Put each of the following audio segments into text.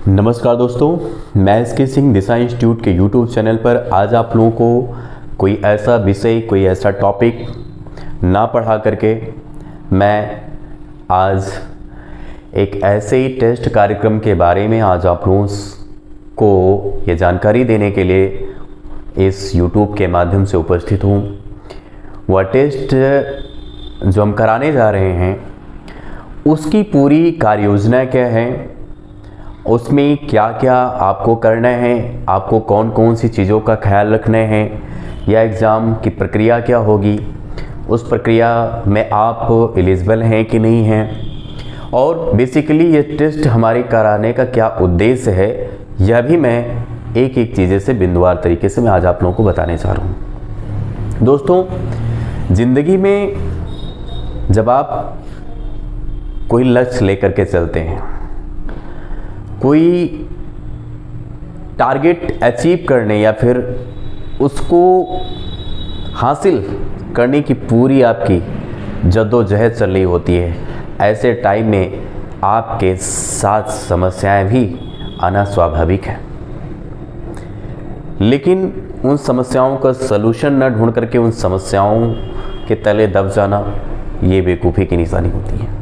नमस्कार दोस्तों, मैं एसके सिंह दिशा इंस्टीट्यूट के यूट्यूब चैनल पर आज आप लोगों को कोई ऐसा विषय, कोई ऐसा टॉपिक ना पढ़ा करके मैं आज एक ऐसे ही टेस्ट कार्यक्रम के बारे में आज आप लोगों को ये जानकारी देने के लिए इस यूट्यूब के माध्यम से उपस्थित हूँ। वह टेस्ट जो हम कराने जा रहे हैं उसकी पूरी कार्य योजना क्या है, उसमें क्या क्या आपको करना है, आपको कौन कौन सी चीज़ों का ख्याल रखना है, या एग्ज़ाम की प्रक्रिया क्या होगी, उस प्रक्रिया में आप एलिजिबल हैं कि नहीं हैं, और बेसिकली ये टेस्ट हमारे कराने का क्या उद्देश्य है, यह भी मैं एक एक चीज़ें से बिंदुवार तरीके से मैं आज आप लोगों को बताने चाह रहा हूँ। दोस्तों, ज़िंदगी में जब आप कोई लक्ष्य लेकर के चलते हैं, कोई टारगेट अचीव करने या फिर उसको हासिल करने की पूरी आपकी जद्दोजहद चल रही होती है, ऐसे टाइम में आपके साथ समस्याएं भी आना स्वाभाविक है। लेकिन उन समस्याओं का सलूशन न ढूंढ करके उन समस्याओं के तले दब जाना, ये बेवकूफ़ी की निशानी होती है।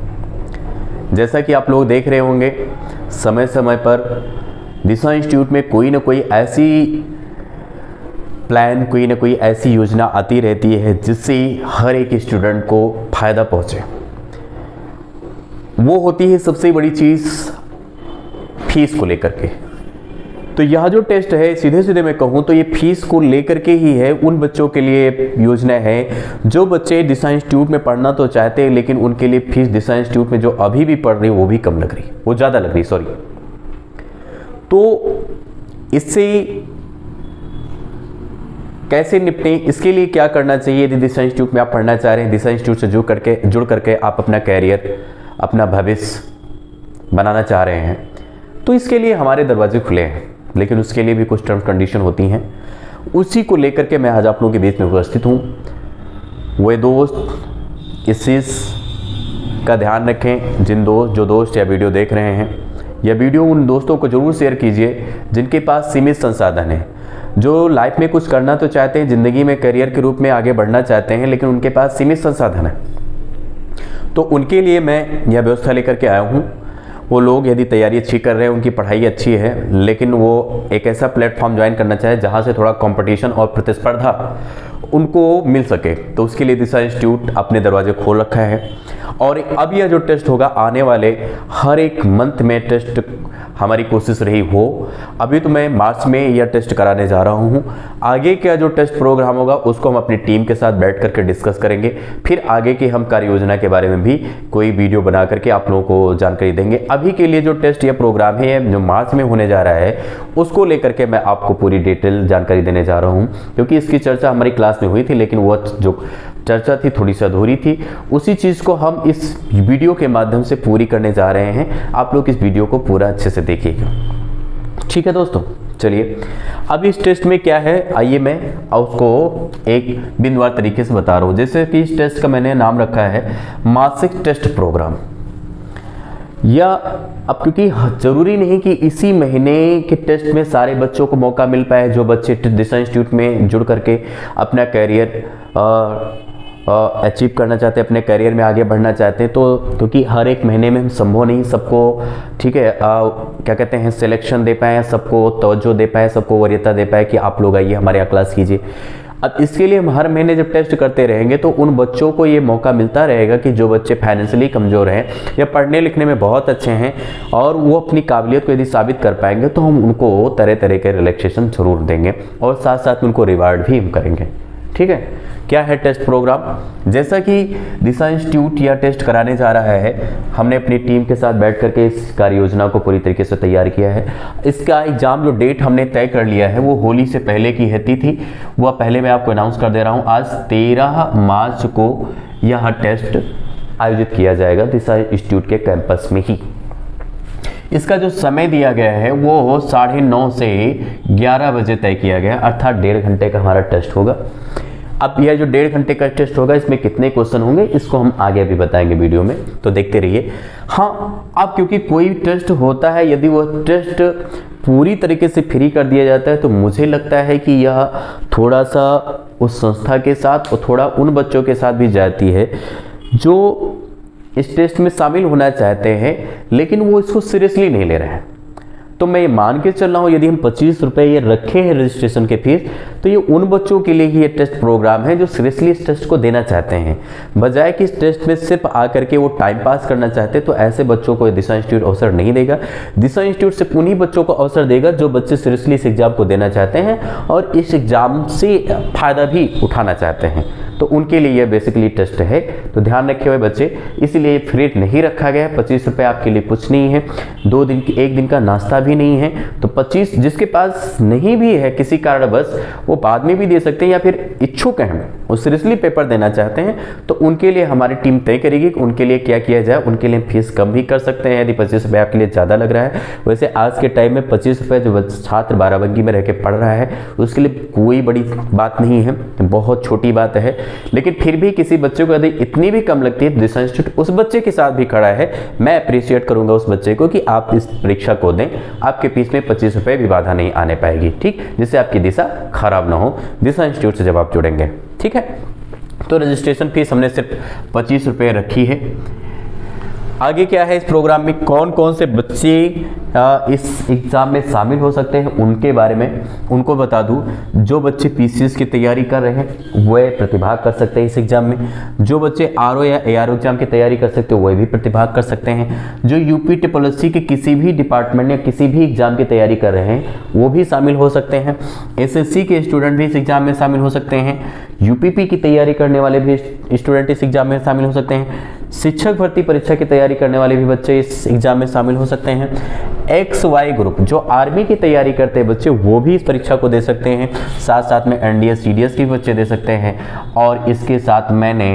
जैसा कि आप लोग देख रहे होंगे, समय समय पर दिशा इंस्टीट्यूट में कोई ना कोई ऐसी प्लान, कोई ना कोई ऐसी योजना आती रहती है जिससे हर एक स्टूडेंट को फ़ायदा पहुंचे। वो होती है सबसे बड़ी चीज़ फीस को लेकर के। तो यह जो टेस्ट है, सीधे सीधे मैं कहूँ तो ये फीस को लेकर के ही है। उन बच्चों के लिए योजना है जो बच्चे दिशा इंस्टीट्यूट में पढ़ना तो चाहते हैं, लेकिन उनके लिए फीस दिशा इंस्टीट्यूट में जो अभी भी पढ़ रही है वो भी कम लग रही, वो ज़्यादा लग रही, सॉरी। तो इससे कैसे निपटें, इसके लिए क्या करना चाहिए? यदि दिशा इंस्टीट्यूट में आप पढ़ना चाह रहे हैं, दिशा इंस्टीट्यूट से जुड़ करके आप अपना कैरियर, अपना भविष्य बनाना चाह रहे हैं, तो इसके लिए हमारे दरवाजे खुले हैं। लेकिन उसके लिए भी कुछ टर्म्स कंडीशन होती हैं, उसी को लेकर के मैं आज आप लोगों के बीच में उपस्थित हूँ। वे दोस्त इस चीज़ का ध्यान रखें, जो दोस्त या वीडियो देख रहे हैं, या वीडियो उन दोस्तों को ज़रूर शेयर कीजिए जिनके पास सीमित संसाधन है, जो लाइफ में कुछ करना तो चाहते हैं, ज़िंदगी में करियर के रूप में आगे बढ़ना चाहते हैं, लेकिन उनके पास सीमित संसाधन है। तो उनके लिए मैं यह व्यवस्था लेकर के आया हूँ। वो लोग यदि तैयारी अच्छी कर रहे हैं, उनकी पढ़ाई अच्छी है, लेकिन वो एक ऐसा प्लेटफॉर्म ज्वाइन करना चाहे जहाँ से थोड़ा कंपटीशन और प्रतिस्पर्धा उनको मिल सके, तो उसके लिए दिशा इंस्टीट्यूट अपने दरवाजे खोल रखा है। और अब यह जो टेस्ट होगा, आने वाले हर एक मंथ में टेस्ट हमारी कोशिश रही हो। अभी तो मैं मार्च में यह टेस्ट कराने जा रहा हूँ। आगे का जो टेस्ट प्रोग्राम होगा उसको हम अपनी टीम के साथ बैठ करके डिस्कस करेंगे। फिर आगे की हम कार्य योजना के बारे में भी कोई वीडियो बना करके आप लोगों को जानकारी देंगे। अभी के लिए जो टेस्ट या प्रोग्राम है जो मार्च में होने जा रहा है, उसको लेकर के मैं आपको पूरी डिटेल जानकारी देने जा रहा हूँ, क्योंकि इसकी चर्चा हमारी क्लास में हुई थी, लेकिन वह जो चर्चा थी थोड़ी सी अधूरी थी। उसी चीज़ को हम इस वीडियो के माध्यम से पूरी करने जा रहे हैं। आप लोग इस वीडियो को पूरा अच्छे से देखिएगा, ठीक है दोस्तों। चलिए, अब इस टेस्ट में क्या है, आइए मैं उसको एक बिंदुवार तरीके से बता रहा हूँ। जैसे कि इस टेस्ट का मैंने नाम रखा है मासिक टेस्ट प्रोग्राम। या अब क्योंकि ज़रूरी नहीं कि इसी महीने के टेस्ट में सारे बच्चों को मौका मिल पाए, जो बच्चे दिशा इंस्टीट्यूट में जुड़ करके अपना कैरियर अचीव करना चाहते हैं, अपने करियर में आगे बढ़ना चाहते हैं। तो क्योंकि हर एक महीने में हम संभव नहीं सबको, ठीक है, क्या कहते हैं, सिलेक्शन दे पाएँ, सबको तवज्जो दे पाएँ, सबको वरीयता दे पाए कि आप लोग आइए हमारे यहाँ क्लास कीजिए। अब इसके लिए हम हर महीने जब टेस्ट करते रहेंगे तो उन बच्चों को ये मौका मिलता रहेगा कि जो बच्चे फाइनेंशियली कमज़ोर हैं या पढ़ने लिखने में बहुत अच्छे हैं और वो अपनी काबिलियत को यदि साबित कर पाएंगे, तो हम उनको तरह तरह के रिलैक्सेशन जरूर देंगे और साथ साथ उनको रिवार्ड भी हम करेंगे, ठीक है। क्या है टेस्ट प्रोग्राम? जैसा कि दिशा इंस्टीट्यूट या टेस्ट कराने जा रहा है, हमने अपनी टीम के साथ बैठ करके इस कार्य योजना को पूरी तरीके से तैयार किया है। इसका एग्ज़ाम जो डेट हमने तय कर लिया है वो होली से पहले की हेती थी, वह पहले मैं आपको अनाउंस कर दे रहा हूँ। आज 13 मार्च को यह टेस्ट आयोजित किया जाएगा दिशा इंस्टीट्यूट के कैंपस में ही। इसका जो समय दिया गया है वो 9:30 से 11 बजे तय किया गया है, अर्थात 1.5 घंटे का हमारा टेस्ट होगा। अब यह जो 1.5 घंटे का टेस्ट होगा इसमें कितने क्वेश्चन होंगे इसको हम आगे अभी बताएंगे वीडियो में, तो देखते रहिए। हाँ, अब क्योंकि कोई टेस्ट होता है, यदि वह टेस्ट पूरी तरीके से फ्री कर दिया जाता है तो मुझे लगता है कि यह थोड़ा सा उस संस्था के साथ और थोड़ा उन बच्चों के साथ भी जाती है जो इस टेस्ट में शामिल होना चाहते हैं लेकिन वो इसको सीरियसली नहीं ले रहे हैं। तो मैं ये मान के चल रहा हूँ यदि हम 25 रुपये ये रखे हैं रजिस्ट्रेशन के फीस, तो ये उन बच्चों के लिए ही ये टेस्ट प्रोग्राम है जो सीरियसली इस टेस्ट को देना चाहते हैं, बजाय कि इस टेस्ट में सिर्फ आकर के वो टाइम पास करना चाहते हैं। तो ऐसे बच्चों को दिशा इंस्टीट्यूट अवसर नहीं देगा। दिशा इंस्टीट्यूट सिर्फ उन्हीं बच्चों को अवसर देगा जो बच्चे सीरियसली इस एग्जाम को देना चाहते हैं और इस एग्जाम से फ़ायदा भी उठाना चाहते हैं, तो उनके लिए यह बेसिकली टेस्ट है। तो ध्यान रखे हुए बच्चे, इसलिए फ्री नहीं रखा गया है। 25 रुपये आपके लिए कुछ नहीं है, 2 दिन की 1 दिन का नाश्ता भी नहीं है। तो 25 जिसके पास नहीं भी है किसी कारणवश वो बाद में भी दे सकते हैं, या फिर इच्छुक हैं वो सीरियसली पेपर देना चाहते हैं तो उनके लिए हमारी टीम तय करेगी कि उनके लिए क्या किया जाए। उनके लिए फीस कम भी कर सकते हैं यदि 25 रुपये आपके लिए ज़्यादा लग रहा है। वैसे आज के टाइम में 25 रुपये जो छात्र बाराबंकी में रह के पढ़ रहा है उसके लिए कोई बड़ी बात नहीं है, बहुत छोटी बात है। लेकिन फिर भी किसी बच्चे को यदि इतनी भी कम लगती है तो दिशा इंस्टीट्यूट उस बच्चे के साथ भी खड़ा है। मैं अप्रिशिएट करूंगा उस बच्चे को कि आप इस परीक्षा को दें, आपके फीस में 25 रुपये भी बाधा नहीं आने पाएगी, ठीक, जिससे आपकी दिशा खराब ना हो दिशा इंस्टीट्यूट से जब आप जुड़ेंगे, ठीक है। तो रजिस्ट्रेशन फीस हमने सिर्फ 25 रुपये रखी है। आगे क्या है, इस प्रोग्राम में कौन कौन से बच्चे इस एग्ज़ाम में शामिल हो सकते हैं उनके बारे में उनको बता दूं। जो बच्चे पीसीएस की तैयारी कर रहे हैं वह प्रतिभाग कर सकते हैं इस एग्ज़ाम में। जो बच्चे आरओ या एआरओ एग्ज़ाम की तैयारी कर सकते हैं वह भी प्रतिभाग कर सकते हैं। जो यूपी टिपोलॉजी के किसी भी डिपार्टमेंट या किसी भी एग्ज़ाम की तैयारी कर रहे हैं वो भी शामिल हो सकते हैं। एसएससी के स्टूडेंट भी इस एग्ज़ाम में शामिल हो सकते हैं। यूपीपी की तैयारी करने वाले भी स्टूडेंट इस एग्ज़ाम में शामिल हो सकते हैं। शिक्षक भर्ती परीक्षा की तैयारी करने वाले भी बच्चे इस एग्ज़ाम में शामिल हो सकते हैं। XY ग्रुप जो आर्मी की तैयारी करते हैं बच्चे वो भी इस परीक्षा को दे सकते हैं। साथ साथ में NDS CDS के बच्चे दे सकते हैं। और इसके साथ मैंने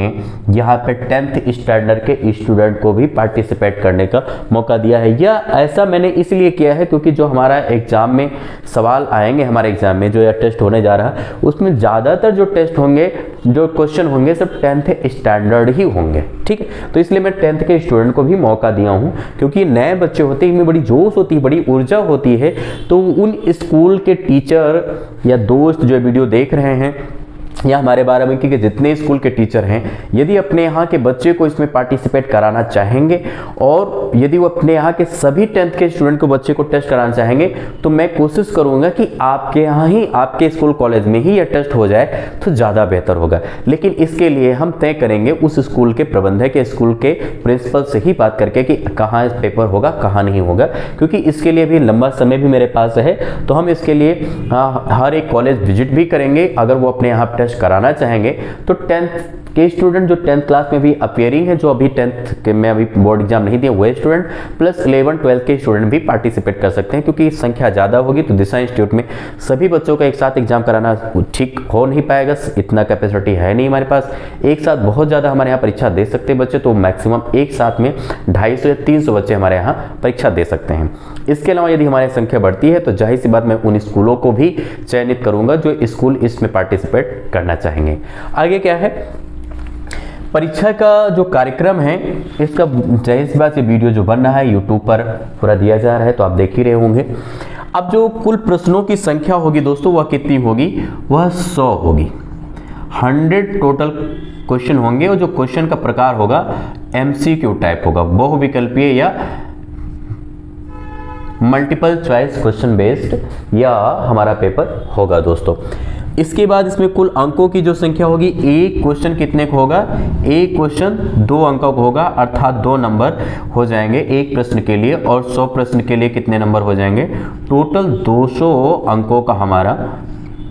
यहाँ पे 10th स्टैंडर्ड के स्टूडेंट को भी पार्टिसिपेट करने का मौका दिया है। या ऐसा मैंने इसलिए किया है क्योंकि जो हमारा एग्ज़ाम में सवाल आएंगे, हमारे एग्ज़ाम में जो यह टेस्ट होने जा रहा है उसमें ज़्यादातर जो टेस्ट होंगे, जो क्वेश्चन होंगे सब 10th स्टैंडर्ड ही होंगे, ठीक है। तो इसलिए मैं 10th के स्टूडेंट को भी मौका दिया हूँ क्योंकि नए बच्चे होते हैं, इनमें बड़ी जोश होती है, बड़ी ऊर्जा होती है। तो उन स्कूल के टीचर या दोस्त जो वीडियो देख रहे हैं या हमारे बाराबंकी के जितने स्कूल के टीचर हैं, यदि अपने यहाँ के बच्चे को इसमें पार्टिसिपेट कराना चाहेंगे और यदि वो अपने यहाँ के सभी 10th के स्टूडेंट को बच्चे को टेस्ट कराना चाहेंगे तो मैं कोशिश करूँगा कि आपके यहाँ ही, आपके स्कूल कॉलेज में ही यह टेस्ट हो जाए तो ज़्यादा बेहतर होगा। लेकिन इसके लिए हम तय करेंगे उस स्कूल के प्रबंधक या स्कूल के प्रिंसिपल से ही बात करके कि कहाँ पेपर होगा कहाँ नहीं होगा, क्योंकि इसके लिए भी लंबा समय भी मेरे पास है। तो हम इसके लिए हर एक कॉलेज विजिट भी करेंगे। अगर वो अपने यहाँ टेस्ट कराना चाहेंगे तो 10th के स्टूडेंट जो 10th क्लास में भी अपियरिंग है, जो अभी 10th के में अभी बोर्ड एग्जाम नहीं दिए वह स्टूडेंट प्लस 11 12 के स्टूडेंट भी पार्टिसिपेट कर सकते हैं। क्योंकि संख्या ज़्यादा होगी तो दिशा इंस्टीट्यूट में सभी बच्चों का एक साथ एग्जाम कराना ठीक हो नहीं पाएगा, इतना कैपेसिटी है नहीं हमारे पास। एक साथ बहुत ज़्यादा हमारे यहाँ परीक्षा दे सकते हैं बच्चे, तो मैक्सिमम एक साथ में 250 या 300 बच्चे हमारे यहाँ परीक्षा दे सकते हैं। इसके अलावा यदि हमारी संख्या बढ़ती है तो जाहिर सी बात मैं उन स्कूलों को भी चयनित करूँगा जो स्कूल इसमें पार्टिसिपेट करना चाहेंगे। आगे क्या है, परीक्षा का जो कार्यक्रम है इसका जाहिर सी बात ये वीडियो जो बन रहा है यूट्यूब पर पूरा दिया जा रहा है तो आप देख ही रहे होंगे। अब जो कुल प्रश्नों की संख्या होगी दोस्तों वह कितनी होगी, वह 100 होगी। 100 टोटल क्वेश्चन होंगे और जो क्वेश्चन का प्रकार होगा MCQ टाइप होगा, बहुविकल्पीय या मल्टीपल चॉइस क्वेश्चन बेस्ड या हमारा पेपर होगा दोस्तों। इसके बाद इसमें कुल अंकों की जो संख्या होगी, एक क्वेश्चन कितने को होगा, एक क्वेश्चन 2 अंकों का होगा, अर्थात 2 नंबर हो जाएंगे एक प्रश्न के लिए। और 100 प्रश्न के लिए कितने नंबर हो जाएंगे, टोटल 200 अंकों का हमारा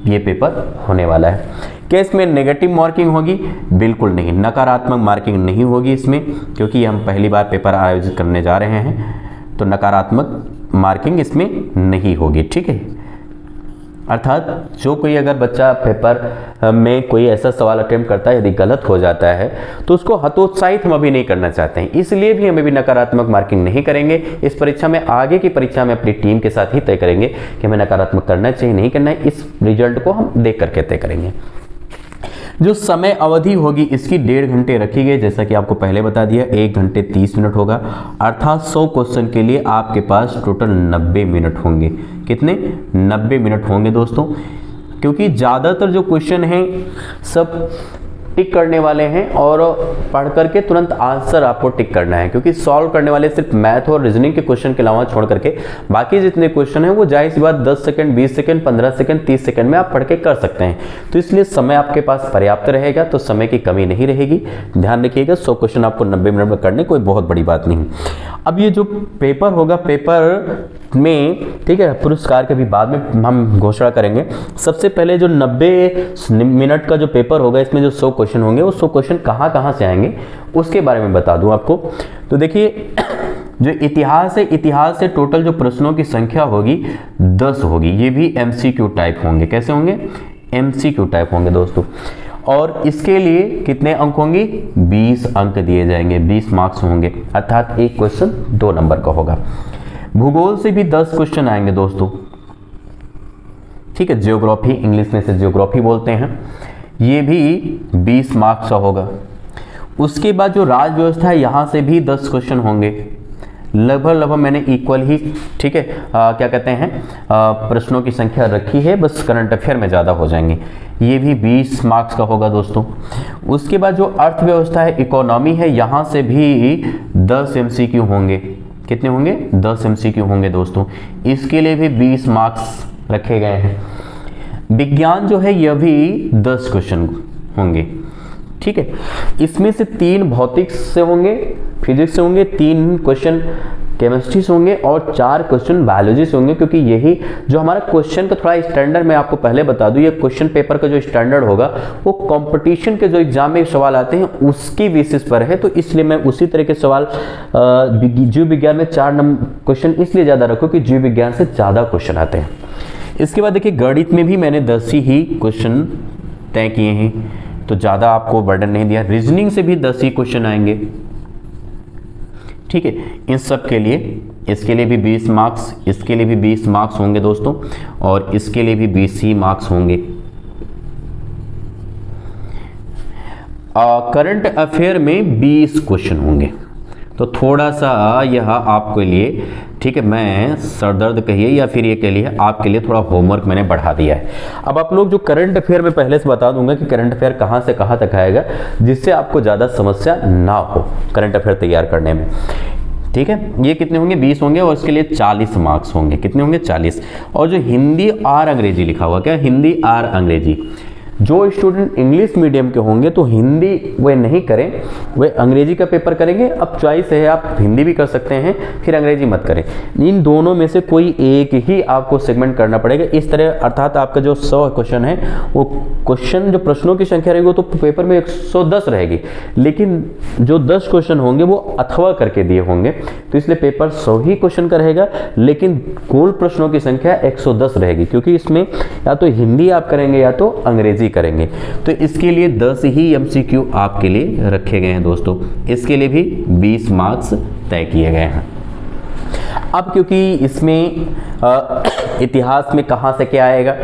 ये पेपर होने वाला है। क्या इसमें नेगेटिव मार्किंग होगी, बिल्कुल नहीं, नकारात्मक मार्किंग नहीं होगी इसमें, क्योंकि हम पहली बार पेपर आयोजित करने जा रहे हैं तो नकारात्मक मार्किंग इसमें नहीं होगी, ठीक है। अर्थात जो कोई अगर बच्चा पेपर में कोई ऐसा सवाल अटेम्प्ट करता है, यदि गलत हो जाता है तो उसको हतोत्साहित हम अभी नहीं करना चाहते हैं, इसलिए भी हमें भी नकारात्मक मार्किंग नहीं करेंगे इस परीक्षा में। आगे की परीक्षा में अपनी टीम के साथ ही तय करेंगे कि हमें नकारात्मक करना चाहिए नहीं करना है, इस रिजल्ट को हम देख करके तय करेंगे। जो समय अवधि होगी इसकी 1.5 घंटे रखी गई, जैसा कि आपको पहले बता दिया 1 घंटे 30 मिनट होगा, अर्थात 100 क्वेश्चन के लिए आपके पास टोटल 90 मिनट होंगे। कितने? 90 मिनट होंगे दोस्तों, क्योंकि ज़्यादातर जो क्वेश्चन हैं सब टिक करने वाले हैं और पढ़ करके तुरंत आंसर आपको टिक करना है, क्योंकि सॉल्व करने वाले सिर्फ मैथ और रीजनिंग के क्वेश्चन के अलावा छोड़ करके बाकी जितने क्वेश्चन हैं वो जाहिर सी बात 10 सेकंड 20 सेकंड 15 सेकंड 30 सेकंड में आप पढ़ के कर सकते हैं। तो इसलिए समय आपके पास पर्याप्त रहेगा, तो समय की कमी नहीं रहेगी। ध्यान रखिएगा 100 क्वेश्चन आपको 90 मिनट में करने, कोई बहुत बड़ी बात नहीं। अब ये जो पेपर होगा, पेपर में ठीक है पुरस्कार के भी बाद में हम घोषणा करेंगे। सबसे पहले जो 90 मिनट का जो पेपर होगा, इसमें जो 100 क्वेश्चन होंगे वो 100 क्वेश्चन कहाँ से आएंगे उसके बारे में बता दूं आपको। तो देखिए जो इतिहास है, इतिहास से टोटल जो प्रश्नों की संख्या होगी 10 होगी। ये भी MCQ टाइप होंगे। कैसे होंगे? MCQ टाइप होंगे दोस्तों। और इसके लिए कितने अंक होंगे? 20 अंक दिए जाएंगे, 20 मार्क्स होंगे, अर्थात एक क्वेश्चन 2 नंबर का होगा। भूगोल से भी 10 क्वेश्चन आएंगे दोस्तों, ठीक है। ज्योग्राफी, इंग्लिश में से ज्योग्राफी बोलते हैं, ये भी 20 मार्क्स का होगा। उसके बाद जो राज्य व्यवस्था है, यहाँ से भी 10 क्वेश्चन होंगे, लगभग मैंने इक्वल ही ठीक है क्या कहते हैं प्रश्नों की संख्या रखी है, बस करंट अफेयर में ज़्यादा हो जाएंगे। ये भी 20 मार्क्स का होगा दोस्तों। उसके बाद जो अर्थव्यवस्था है, इकोनॉमी है, यहाँ से भी 10 MCQ होंगे। कितने होंगे? 10 MCQ होंगे दोस्तों। इसके लिए भी 20 मार्क्स रखे गए हैं। विज्ञान जो है यह भी 10 क्वेश्चन होंगे, ठीक है। इसमें से 3 भौतिक से होंगे, फिजिक्स से होंगे, 3 क्वेश्चन केमिस्ट्री से होंगे और 4 क्वेश्चन बायोलॉजी से होंगे, क्योंकि यही जो हमारा क्वेश्चन का थोड़ा स्टैंडर्ड, मैं आपको पहले बता दूं, ये क्वेश्चन पेपर का जो स्टैंडर्ड होगा वो कंपटीशन के जो एग्जाम में सवाल आते हैं उसकी बेसिस पर है। तो इसलिए मैं उसी तरह के सवाल जीव विज्ञान में 4 क्वेश्चन इसलिए ज़्यादा रखूँ कि जीव विज्ञान से ज़्यादा क्वेश्चन आते हैं। इसके बाद देखिए गणित में भी मैंने 10 ही क्वेश्चन तय किए हैं, तो ज़्यादा आपको बर्डन नहीं दिया। रीजनिंग से भी 10 ही क्वेश्चन आएंगे, ठीक है। इन सब के लिए, इसके लिए भी 20 मार्क्स, इसके लिए भी 20 मार्क्स होंगे दोस्तों, और इसके लिए भी 20 ही मार्क्स होंगे। करंट अफेयर में 20 क्वेश्चन होंगे। तो थोड़ा सा यह आपके लिए, ठीक है, मैं सरदर्द कहिए या फिर ये कह लिए आपके लिए थोड़ा होमवर्क मैंने बढ़ा दिया है। अब आप लोग जो करंट अफेयर में पहले से बता दूंगा कि करंट अफेयर कहाँ से कहाँ तक आएगा, जिससे आपको ज़्यादा समस्या ना हो करंट अफेयर तैयार करने में, ठीक है। ये कितने होंगे? 20 होंगे और इसके लिए 40 मार्क्स होंगे। कितने होंगे? 40। और जो हिंदी और अंग्रेजी लिखा हुआ, क्या? हिंदी और अंग्रेजी। जो स्टूडेंट इंग्लिश मीडियम के होंगे तो हिंदी वे नहीं करें, वे अंग्रेजी का पेपर करेंगे। अब चॉइस है, आप हिंदी भी कर सकते हैं, फिर अंग्रेजी मत करें। इन दोनों में से कोई एक ही आपको सेगमेंट करना पड़ेगा। इस तरह अर्थात आपका जो 100 क्वेश्चन है, वो क्वेश्चन जो प्रश्नों की संख्या रहेगी वो तो पेपर में 110 रहेगी, लेकिन जो 10 क्वेश्चन होंगे वो अथवा करके दिए होंगे, तो इसलिए पेपर 100 ही क्वेश्चन का रहेगा, लेकिन कुल प्रश्नों की संख्या 110 रहेगी, क्योंकि इसमें या तो हिंदी आप करेंगे या तो अंग्रेजी करेंगे। तो इसके लिए 10 ही MCQ आपके लिए रखे गए हैं दोस्तों। इसके लिए भी 20 मार्क्स तय किए गए हैं। अब क्योंकि इसमें इतिहास में कहां से क्या आएगा,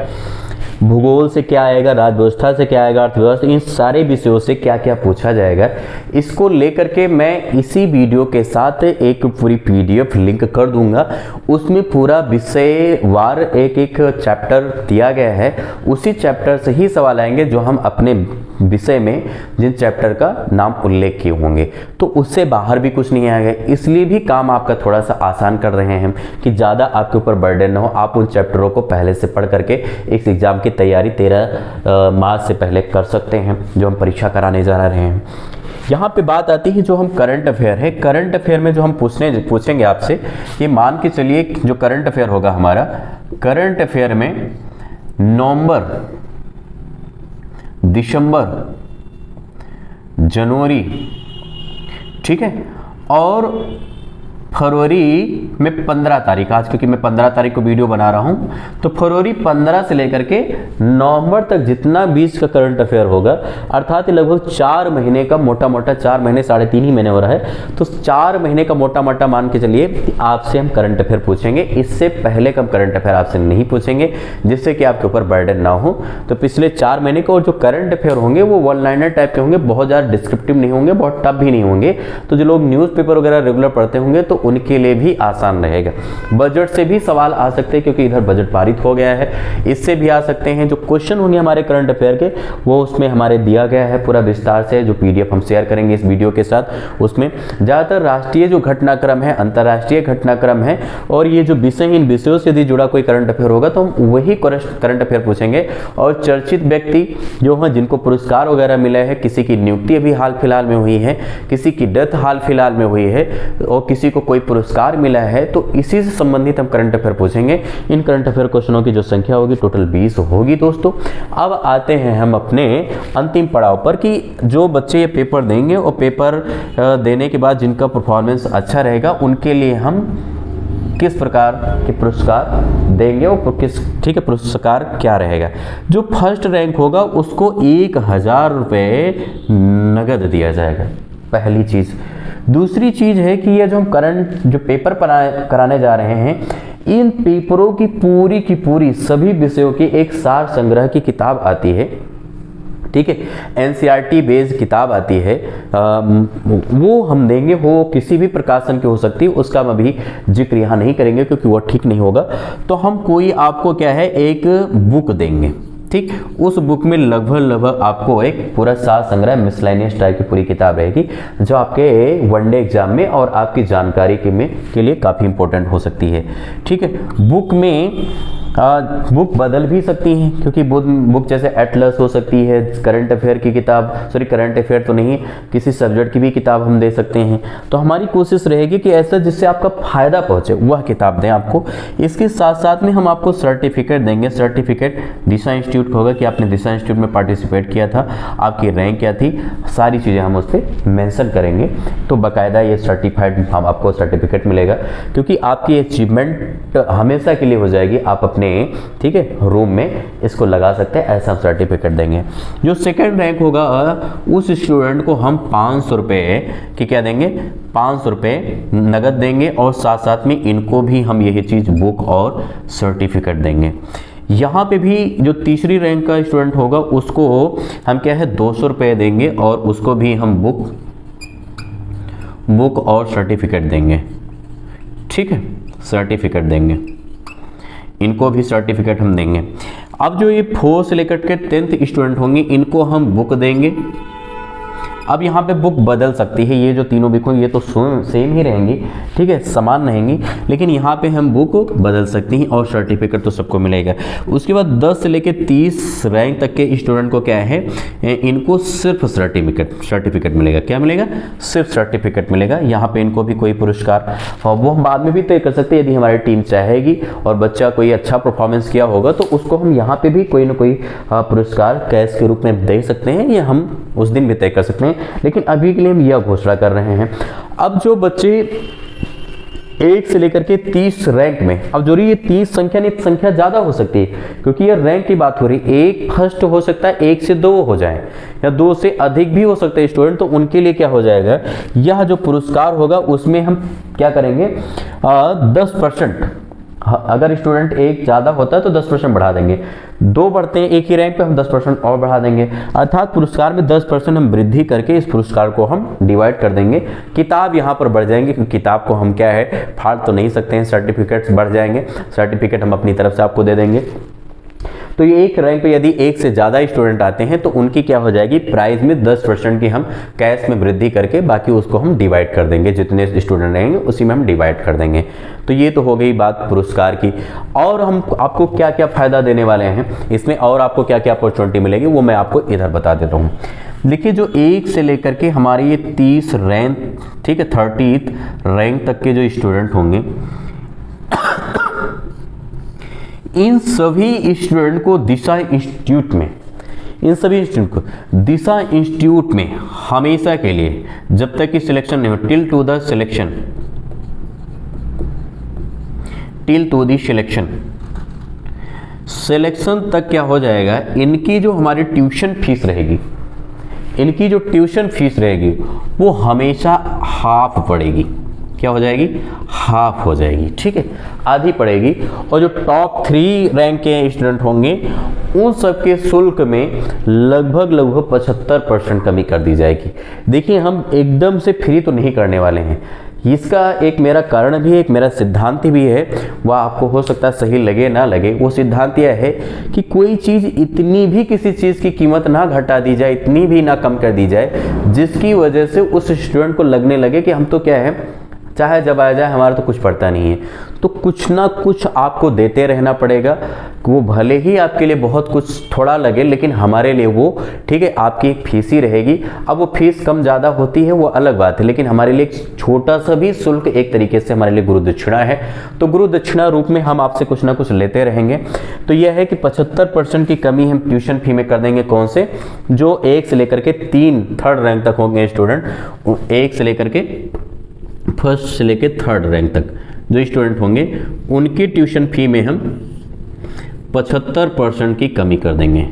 भूगोल से क्या आएगा, राज्य व्यवस्था से क्या आएगा, अर्थव्यवस्था, इन सारे विषयों से क्या क्या पूछा जाएगा, इसको लेकर के मैं इसी वीडियो के साथ एक पूरी PDF लिंक कर दूंगा। उसमें पूरा विषयवार एक एक चैप्टर दिया गया है, उसी चैप्टर से ही सवाल आएंगे जो हम अपने विषय में जिन चैप्टर का नाम उल्लेख किए होंगे, तो उससे बाहर भी कुछ नहीं आएगा। इसलिए भी काम आपका थोड़ा सा आसान कर रहे हैं कि ज़्यादा आपके ऊपर बर्डन ना हो, आप उन चैप्टरों को पहले से पढ़ करके इस एग्ज़ाम की तैयारी 13 मार्च से पहले कर सकते हैं, जो हम परीक्षा कराने जा रहे हैं। यहाँ पे बात आती है जो हम करंट अफेयर है, करंट अफेयर में जो हम पूछेंगे आपसे, ये मान के चलिए जो करंट अफेयर होगा हमारा, करंट अफेयर में नवंबर, दिसंबर, जनवरी, ठीक है, और फरवरी में 15 तारीख, आज क्योंकि मैं 15 तारीख को वीडियो बना रहा हूं, तो फरवरी 15 से लेकर के नवंबर तक जितना बीच का करंट अफेयर होगा, अर्थात लगभग 4 महीने का मोटा मोटा, 4 महीने 3.5 ही महीने हो रहा है, तो 4 महीने का मोटा मोटा मान के चलिए आपसे हम करंट अफेयर पूछेंगे। इससे पहले का करंट अफेयर आपसे नहीं पूछेंगे, जिससे कि आपके ऊपर बर्डन ना हो। तो पिछले 4 महीने का और जो करंट अफेयर होंगे वो वन लाइनर टाइप के होंगे, बहुत ज़्यादा डिस्क्रिप्टिव नहीं होंगे, बहुत टफ भी नहीं होंगे। तो जो लोग न्यूज़पेपर वगैरह रेगुलर पढ़ते होंगे तो उनके लिए भी आसान रहेगा। बजट से भी सवाल आ सकते हैं, क्योंकि इधर बजट पारित हो गया है, इससे भी आ सकते हैं। जो क्वेश्चन होंगे हमारे करंट अफेयर के, वो उसमें हमारे दिया गया है पूरा विस्तार से, जो PDF हम शेयर करेंगे इस वीडियो के साथ। उसमें ज़्यादातर राष्ट्रीय जो घटनाक्रम है, अंतर्राष्ट्रीय घटनाक्रम है, और ये जो विषयहीन विषयों से यदि जुड़ा कोई करंट अफेयर होगा तो हम वही करंट अफेयर पूछेंगे। और चर्चित व्यक्ति जो हैं, जिनको पुरस्कार वगैरह मिले हैं, किसी की नियुक्ति अभी हाल फिलहाल में हुई है, किसी की डेथ हाल फिलहाल में हुई है, और किसी को कोई पुरस्कार मिला है, तो इसी से संबंधित हम करंट अफेयर पूछेंगे। इन करंट अफेयर क्वेश्चनों की जो संख्या होगी टोटल 20 होगी दोस्तों। अब आते हैं हम अपने अंतिम पड़ाव पर, कि जो बच्चे ये पेपर देंगे और पेपर देने के बाद जिनका परफॉर्मेंस अच्छा रहेगा, उनके लिए हम किस प्रकार के पुरस्कार देंगे और ठीक है, पुरस्कार क्या रहेगा। जो फर्स्ट रैंक होगा उसको 1000 रुपये नगद दिया जाएगा, पहली चीज़। दूसरी चीज़ है कि ये जो हम करंट जो पेपर कराने जा रहे हैं, इन पेपरों की पूरी सभी विषयों की एक सार संग्रह की किताब आती है, ठीक है, NCERT बेस्ड किताब आती है, वो हम देंगे। वो किसी भी प्रकाशन की हो सकती है, उसका हम अभी जिक्र यहाँ नहीं करेंगे क्योंकि वो ठीक नहीं होगा। तो हम कोई आपको क्या है, एक बुक देंगे, ठीक। उस बुक में लगभग आपको एक पूरा सार संग्रह मिसलेनियस टाइप की पूरी किताब रहेगी, जो आपके वनडे एग्जाम में और आपकी जानकारी के लिए काफ़ी इंपॉर्टेंट हो सकती है, ठीक है। बुक में बुक बदल भी सकती हैं, क्योंकि बुक जैसे एटलस हो सकती है, करंट अफेयर की किताब, सॉरी करंट अफेयर तो नहीं, किसी सब्जेक्ट की भी किताब हम दे सकते हैं। तो हमारी कोशिश रहेगी कि ऐसा जिससे आपका फ़ायदा पहुँचे वह किताब दें आपको। इसके साथ साथ में हम आपको सर्टिफिकेट देंगे। सर्टिफिकेट दिशा इंस्टीट्यूट होगा कि आपने दिशा इंस्टीट्यूट में पार्टिसिपेट किया था, आपकी रैंक क्या थी, सारी चीज़ें हम उस पर मेंशन करेंगे। तो बाकायदा ये सर्टिफाइड हम आपको सर्टिफिकेट मिलेगा, क्योंकि आपकी अचीवमेंट हमेशा के लिए हो जाएगी। आप अपने, ठीक है, रूम में इसको लगा सकते हैं, ऐसा हम सर्टिफिकेट देंगे। जो सेकंड रैंक होगा उस स्टूडेंट को हम 500 रुपये की क्या देंगे, 500 रुपये नगद देंगे, और साथ साथ में इनको भी हम यही चीज़ बुक और सर्टिफिकेट देंगे। यहाँ पे भी जो तीसरी रैंक का स्टूडेंट होगा उसको हम क्या है 200 रुपये देंगे, और उसको भी हम बुक और सर्टिफिकेट देंगे, ठीक है, सर्टिफिकेट देंगे, इनको भी सर्टिफिकेट हम देंगे। अब जो ये 4 से लेकर के 10th स्टूडेंट होंगे, इनको हम बुक देंगे। अब यहाँ पे बुक बदल सकती है, ये जो तीनों बुक होंगी ये तो सेम ही रहेंगी, ठीक है, समान रहेंगी, लेकिन यहाँ पे हम बुक बदल सकती हैं, और सर्टिफिकेट तो सबको मिलेगा। उसके बाद 10 से लेकर 30 रैंक तक के स्टूडेंट को क्या है, इनको सिर्फ सर्टिफिकेट मिलेगा। क्या मिलेगा, सिर्फ सर्टिफिकेट मिलेगा। यहाँ पे इनको भी कोई पुरस्कार वो हम बाद में भी तय कर सकते हैं, यदि हमारी टीम चाहेगी और बच्चा कोई अच्छा परफॉर्मेंस किया होगा तो उसको हम यहाँ पे भी कोई ना कोई पुरस्कार कैश के रूप में दे सकते हैं, या हम उस दिन भी तय कर सकते हैं। लेकिन अभी के लिए हम यह घोषणा कर रहे हैं। अब जो बच्चे 1 से लेकर के 30 रैंक में, अब जो ये 30 संख्या नहीं, संख्या ज़्यादा हो सकती है, क्योंकि ये रैंक की बात हो रही है। 1 फर्स्ट हो सकता है, 1 से 2 हो जाए, या 2 से अधिक भी हो सकते हैं स्टूडेंट। तो उनके लिए क्या हो जाएगा, यह जो पुरस्कार होगा उसमें हम क्या करेंगे, 10%। अगर स्टूडेंट 1 ज़्यादा होता है तो 10% बढ़ा देंगे, 2 बढ़ते हैं एक ही रैंक पे, हम 10% और बढ़ा देंगे। अर्थात पुरस्कार में 10% हम वृद्धि करके इस पुरस्कार को हम डिवाइड कर देंगे। किताब यहाँ पर बढ़ जाएंगे, क्योंकि किताब को हम क्या है फाड़ तो नहीं सकते हैं, सर्टिफिकेट्स बढ़ जाएंगे, सर्टिफिकेट हम अपनी तरफ से आपको दे देंगे। तो ये एक रैंक पे यदि 1 से ज़्यादा स्टूडेंट आते हैं तो उनकी क्या हो जाएगी, प्राइस में 10% की हम कैश में वृद्धि करके बाकी उसको हम डिवाइड कर देंगे, जितने स्टूडेंट रहेंगे उसी में हम डिवाइड कर देंगे। तो ये तो हो गई बात पुरस्कार की। और हम आपको क्या क्या फ़ायदा देने वाले हैं इसमें, और आपको क्या क्या अपॉर्चुनिटी मिलेगी वो मैं आपको इधर बता देता हूँ। देखिए, जो 1 से लेकर के हमारे ये 30 रैंक, ठीक है, 30th रैंक तक के जो स्टूडेंट होंगे, इन सभी स्टूडेंट को दिशा इंस्टीट्यूट में, इन सभी स्टूडेंट को दिशा इंस्टीट्यूट में हमेशा के लिए, जब तक कि सिलेक्शन नहीं हो, till to the selection, till to the selection, selection तक क्या हो जाएगा, इनकी जो हमारी ट्यूशन फीस रहेगी, इनकी जो ट्यूशन फीस रहेगी वो हमेशा हाफ पड़ेगी। क्या हो जाएगी, हाफ हो जाएगी, ठीक है, आधी पड़ेगी। और जो टॉप 3 रैंक के स्टूडेंट होंगे उन सबके शुल्क में लगभग 75% कमी कर दी जाएगी। देखिए हम एकदम से फ्री तो नहीं करने वाले हैं, इसका एक मेरा कारण भी है, एक मेरा सिद्धांत भी है, वह आपको हो सकता है सही लगे ना लगे। वो सिद्धांत यह है कि कोई चीज़ इतनी भी किसी चीज़ की कीमत ना घटा दी जाए, इतनी भी ना कम कर दी जाए जिसकी वजह से उस स्टूडेंट को लगने लगे कि हम तो क्या है, चाहे जब आ जाए हमारा तो कुछ पड़ता नहीं है। तो कुछ ना कुछ आपको देते रहना पड़ेगा, वो भले ही आपके लिए बहुत कुछ थोड़ा लगे लेकिन हमारे लिए वो, ठीक है, आपकी एक फीस ही रहेगी। अब वो फीस कम ज़्यादा होती है वो अलग बात है, लेकिन हमारे लिए एक छोटा सा भी शुल्क एक तरीके से हमारे लिए गुरु दक्षिणा है। तो गुरु दक्षिणा रूप में हम आपसे कुछ ना कुछ लेते रहेंगे। तो यह है कि 75% की कमी हम ट्यूशन फी में कर देंगे। कौन से, जो 1 से लेकर के 3 थर्ड रैंक तक होंगे स्टूडेंट, 1 से लेकर के फर्स्ट से लेकर 3rd रैंक तक जो स्टूडेंट होंगे उनकी ट्यूशन फी में हम 75% की कमी कर देंगे,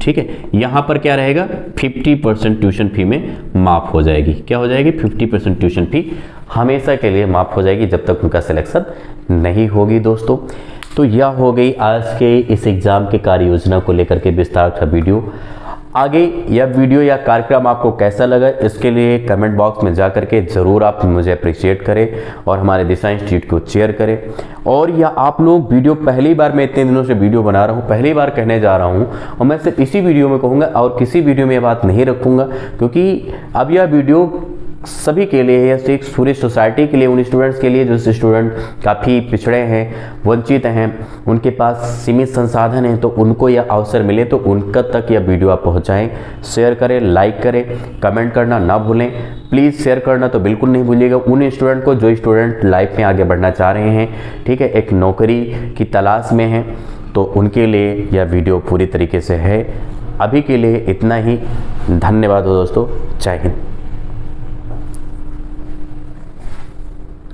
ठीक है। यहाँ पर क्या रहेगा, 50% ट्यूशन फी में माफ़ हो जाएगी। क्या हो जाएगी, 50% ट्यूशन फी हमेशा के लिए माफ़ हो जाएगी जब तक उनका सिलेक्शन नहीं होगी दोस्तों। तो यह हो गई आज के इस एग्ज़ाम के कार्य योजना को लेकर के विस्तार का वीडियो। आगे यह वीडियो या कार्यक्रम आपको कैसा लगा इसके लिए कमेंट बॉक्स में जा करके ज़रूर आप मुझे अप्रिशिएट करें और हमारे दिशा इंस्टीट्यूट को शेयर करें। और या आप लोग वीडियो पहली बार, मैं इतने दिनों से वीडियो बना रहा हूँ, पहली बार कहने जा रहा हूँ और मैं सिर्फ इसी वीडियो में कहूँगा और किसी वीडियो में यह बात नहीं रखूँगा, क्योंकि अब यह वीडियो सभी के लिए है, सिर्फ पूरी सोसाइटी के लिए, उन स्टूडेंट्स के लिए जो स्टूडेंट काफ़ी पिछड़े हैं, वंचित हैं, उनके पास सीमित संसाधन हैं, तो उनको यह अवसर मिले तो उनका तक यह वीडियो आप पहुंचाएं। शेयर करें, लाइक करें, कमेंट करना ना भूलें। प्लीज़ शेयर करना तो बिल्कुल नहीं भूलिएगा उन स्टूडेंट को जो स्टूडेंट लाइफ में आगे बढ़ना चाह रहे हैं, ठीक है, एक नौकरी की तलाश में हैं, तो उनके लिए यह वीडियो पूरी तरीके से है। अभी के लिए इतना ही, धन्यवाद दोस्तों, जय हिंद।